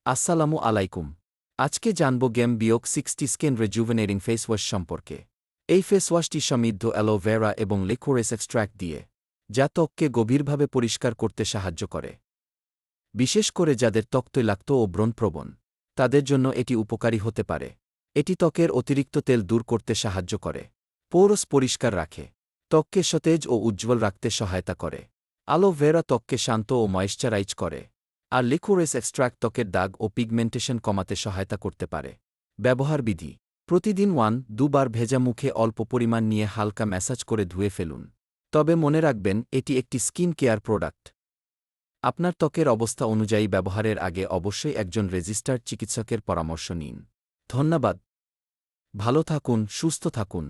আসসালামু আলাইকুম। আজকে জানব গেম বিয়োগ 60 স্কিন রেজুভেনেটিং ফেস ওয়াশ সম্পর্কে। এই ফেস ওয়াশটি সমৃদ্ধ অ্যালোভেরা এবং লিকোরেস এক্সট্র্যাক্ট দিয়ে, যা ত্বককে গভীরভাবে পরিষ্কার করতে সাহায্য করে। বিশেষ করে যাদের ত্বক তৈলাক্ত ও ব্রণপ্রবণ, তাদের জন্য এটি উপকারী হতে পারে। এটি ত্বকের অতিরিক্ত তেল দূর করতে সাহায্য করে, পোরস পরিষ্কার রাখে, ত্বককে সতেজ ও উজ্জ্বল রাখতে সহায়তা করে। অ্যালোভেরা ত্বককে শান্ত ও ময়েশ্চারাইজ করে, আর লিকোরেস এক্সট্র্যাক্ট ত্বকের দাগ ও পিগমেন্টেশন কমাতে সহায়তা করতে পারে। ব্যবহার বিধি: প্রতিদিন 1-2 বার ভেজা মুখে অল্প পরিমাণ নিয়ে হালকা ম্যাসাজ করে ধুয়ে ফেলুন। তবে মনে রাখবেন, এটি একটি স্কিন কেয়ার প্রোডাক্ট। আপনার ত্বকের অবস্থা অনুযায়ী ব্যবহারের আগে অবশ্যই একজন রেজিস্টার্ড চিকিৎসকের পরামর্শ নিন। ধন্যবাদ। ভালো থাকুন, সুস্থ থাকুন।